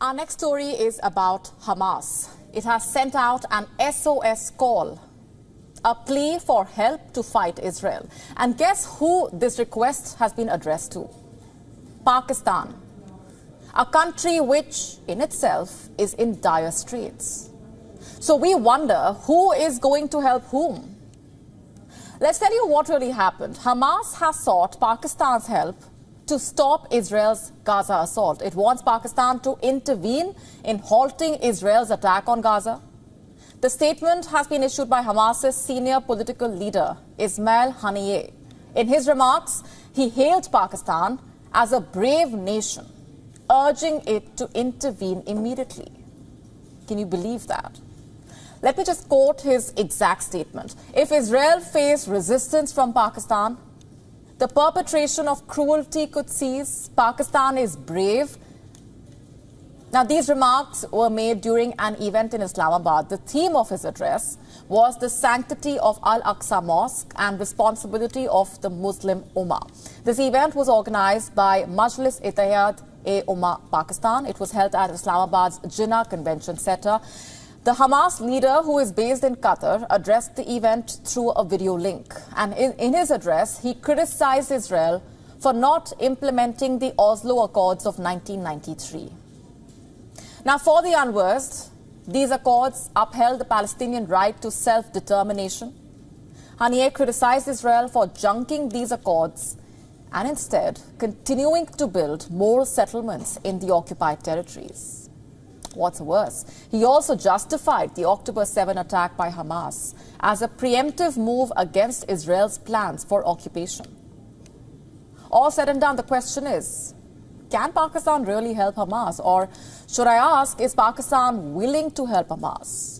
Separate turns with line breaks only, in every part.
Our next story is about Hamas. It has sent out an SOS call, a plea for help to fight Israel. And guess who this request has been addressed to? Pakistan, a country which in itself is in dire straits. So we wonder who is going to help whom. Let's tell you what really happened. Hamas has sought Pakistan's help to stop Israel's Gaza assault. It wants Pakistan to intervene in halting Israel's attack on Gaza. The statement has been issued by Hamas's senior political leader, Ismail Haniyeh. In his remarks, he hailed Pakistan as a brave nation, urging it to intervene immediately. Can you believe that? Let me just quote his exact statement. If Israel faced resistance from Pakistan, the perpetration of cruelty could cease. Pakistan is brave. Now, these remarks were made during an event in Islamabad. The theme of his address was the sanctity of Al-Aqsa Mosque and responsibility of the Muslim Ummah. This event was organized by Majlis-e-Ittihad-e-Ummah Pakistan. It was held at Islamabad's Jinnah Convention Center. The Hamas leader, who is based in Qatar, addressed the event through a video link. And in his address, he criticized Israel for not implementing the Oslo Accords of 1993. Now, for the unversed, these accords upheld the Palestinian right to self-determination. Haniyeh criticized Israel for junking these accords and instead continuing to build more settlements in the occupied territories. What's worse, he also justified the October 7 attack by Hamas as a preemptive move against Israel's plans for occupation. All said and done, the question is, can Pakistan really help Hamas? Or should I ask, is Pakistan willing to help Hamas?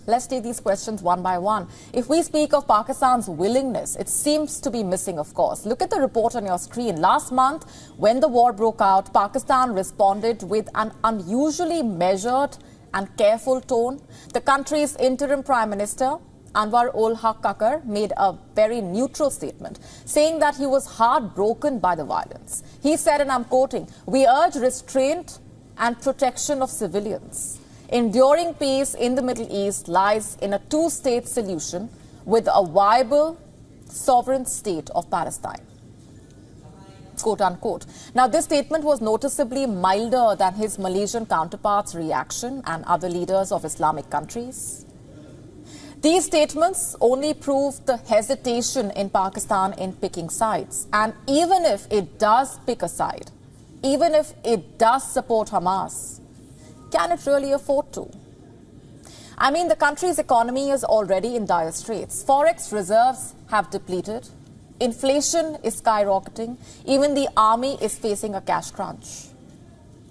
Let's take these questions one by one. If we speak of Pakistan's willingness, it seems to be missing, of course. Look at the report on your screen. Last month, when the war broke out, Pakistan responded with an unusually measured and careful tone. The country's interim Prime Minister, Anwar-ul-Haq Kakar, made a very neutral statement, saying that he was heartbroken by the violence. He said, and I'm quoting, "We urge restraint and protection of civilians. Enduring peace in the Middle East lies in a two-state solution with a viable sovereign state of Palestine." Quote unquote. Now, this statement was noticeably milder than his Malaysian counterpart's reaction and other leaders of Islamic countries. These statements only prove the hesitation in Pakistan in picking sides. And even if it does pick a side, even if it does support Hamas, can it really afford to? I mean, the country's economy is already in dire straits. Forex reserves have depleted. Inflation is skyrocketing. Even the army is facing a cash crunch.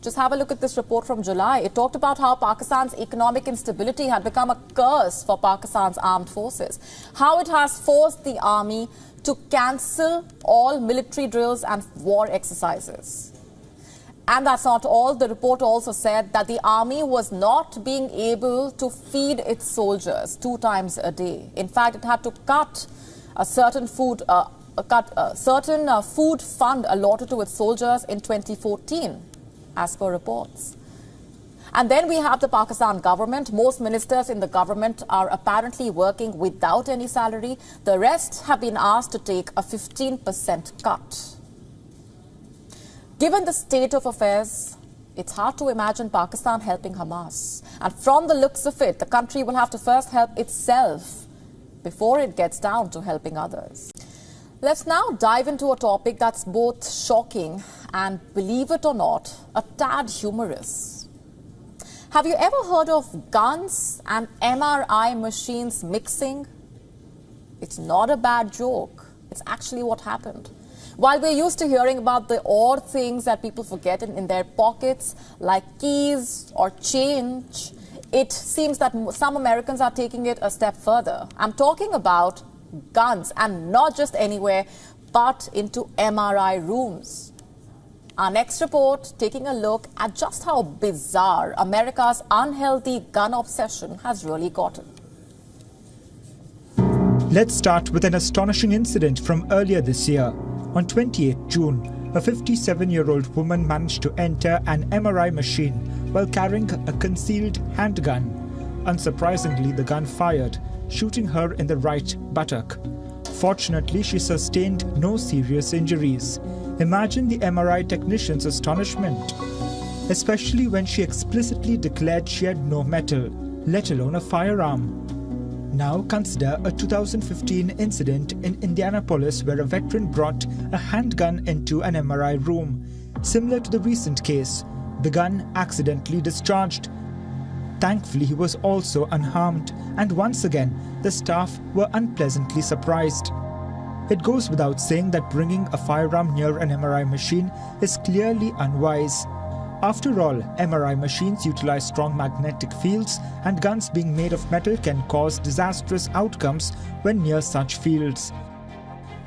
Just have a look at this report from July. It talked about how Pakistan's economic instability had become a curse for Pakistan's armed forces. How it has forced the army to cancel all military drills and war exercises. And that's not all. The report also said that the army was not being able to feed its soldiers 2 times a day. In fact, it had to cut a certain food fund allotted to its soldiers in 2014, as per reports. And then we have the Pakistan government. Most ministers in the government are apparently working without any salary. The rest have been asked to take a 15% cut. Given the state of affairs, it's hard to imagine Pakistan helping Hamas. And from the looks of it, the country will have to first help itself before it gets down to helping others. Let's now dive into a topic that's both shocking and, believe it or not, a tad humorous. Have you ever heard of guns and MRI machines mixing? It's not a bad joke. It's actually what happened. While we're used to hearing about the odd things that people forget in their pockets, like keys or change, it seems that some Americans are taking it a step further. I'm talking about guns, and not just anywhere, but into MRI rooms. Our next report taking a look at just how bizarre America's unhealthy gun obsession has really gotten.
Let's start with an astonishing incident from earlier this year. On 28th June, a 57-year-old woman managed to enter an MRI machine while carrying a concealed handgun. Unsurprisingly, the gun fired, shooting her in the right buttock. Fortunately, she sustained no serious injuries. Imagine the MRI technician's astonishment, especially when she explicitly declared she had no metal, let alone a firearm. Now consider a 2015 incident in Indianapolis where a veteran brought a handgun into an MRI room. Similar to the recent case, the gun accidentally discharged. Thankfully, he was also unharmed, and once again, the staff were unpleasantly surprised. It goes without saying that bringing a firearm near an MRI machine is clearly unwise. After all, MRI machines utilize strong magnetic fields, and guns being made of metal can cause disastrous outcomes when near such fields.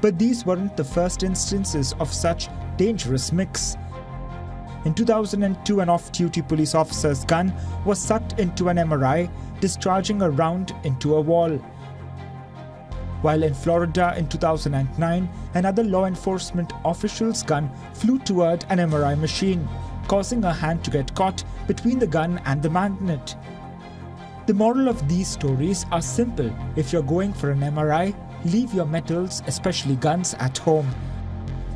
But these weren't the first instances of such dangerous mix. In 2002, an off-duty police officer's gun was sucked into an MRI, discharging a round into a wall. While in Florida in 2009, another law enforcement official's gun flew toward an MRI machine, causing her hand to get caught between the gun and the magnet. The moral of these stories are simple. If you're going for an MRI, leave your metals, especially guns, at home.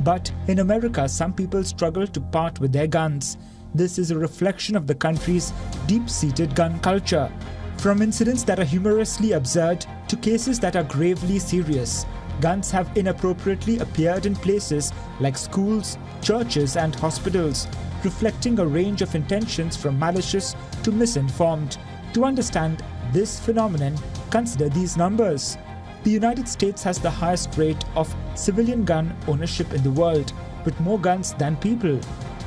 But in America, some people struggle to part with their guns. This is a reflection of the country's deep-seated gun culture. From incidents that are humorously absurd to cases that are gravely serious, guns have inappropriately appeared in places like schools, churches, and hospitals, reflecting a range of intentions from malicious to misinformed. To understand this phenomenon, consider these numbers. The United States has the highest rate of civilian gun ownership in the world, with more guns than people.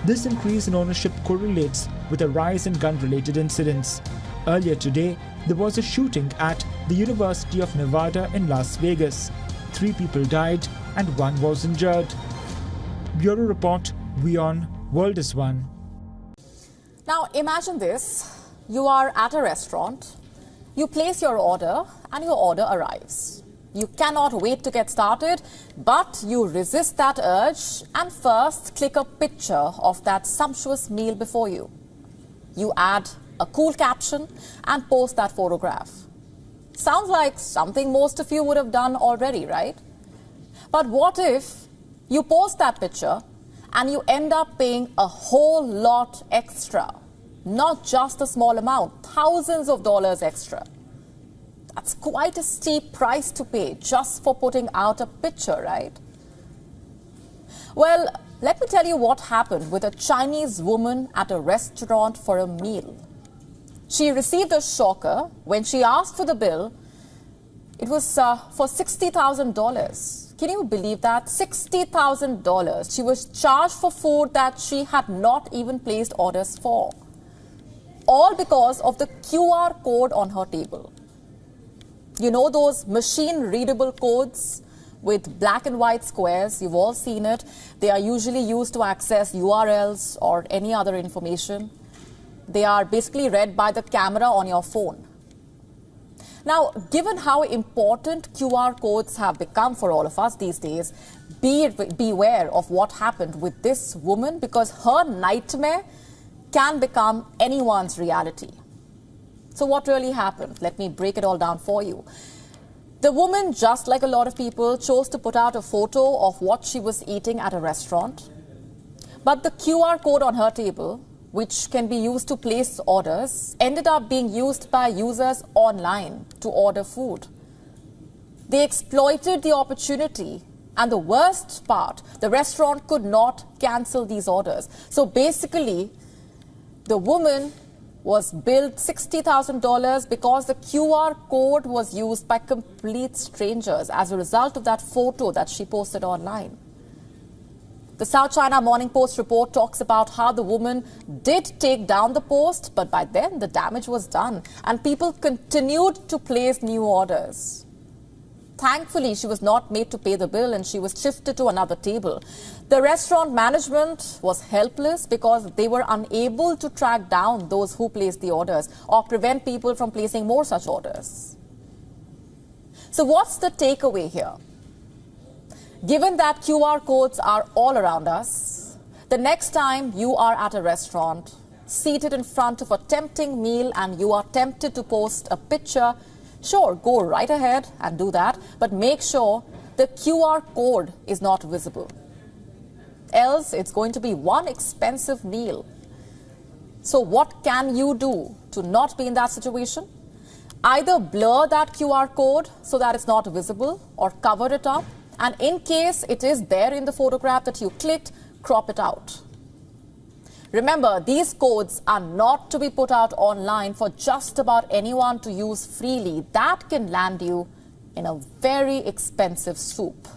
This increase in ownership correlates with a rise in gun-related incidents. Earlier today, there was a shooting at the University of Nevada in Las Vegas. 3 people died and 1 was injured. Bureau Report, WION World is One.
Now imagine this. You are at a restaurant. You place your order and your order arrives. You cannot wait to get started, but you resist that urge and first click a picture of that sumptuous meal before you. You add a cool caption and post that photograph. Sounds like something most of you would have done already, right? But what if you post that picture and you end up paying a whole lot extra? Not just a small amount, thousands of dollars extra. That's quite a steep price to pay just for putting out a picture, right? Well, let me tell you what happened with a Chinese woman at a restaurant for a meal. She received a shocker when she asked for the bill. It was for $60,000. Can you believe that? $60,000. She was charged for food that she had not even placed orders for. All because of the QR code on her table. You know those machine-readable codes with black and white squares? You've all seen it. They are usually used to access URLs or any other information. They are basically read by the camera on your phone. Now, given how important QR codes have become for all of us these days, beware of what happened with this woman, because her nightmare can become anyone's reality. So what really happened? Let me break it all down for you. The woman, just like a lot of people, chose to put out a photo of what she was eating at a restaurant. But the QR code on her table, which can be used to place orders, ended up being used by users online to order food. They exploited the opportunity, and the worst part, the restaurant could not cancel these orders. So basically, the woman was billed $60,000 because the QR code was used by complete strangers as a result of that photo that she posted online. The South China Morning Post report talks about how the woman did take down the post, but by then the damage was done and people continued to place new orders. Thankfully, she was not made to pay the bill and she was shifted to another table. The restaurant management was helpless because they were unable to track down those who placed the orders or prevent people from placing more such orders. So what's the takeaway here? Given that QR codes are all around us, the next time you are at a restaurant, seated in front of a tempting meal and you are tempted to post a picture, sure, go right ahead and do that, but make sure the QR code is not visible. Else, it's going to be one expensive meal. So what can you do to not be in that situation? Either blur that QR code so that it's not visible or cover it up. And in case it is there in the photograph that you clicked, crop it out. Remember, these codes are not to be put out online for just about anyone to use freely. That can land you in a very expensive soup.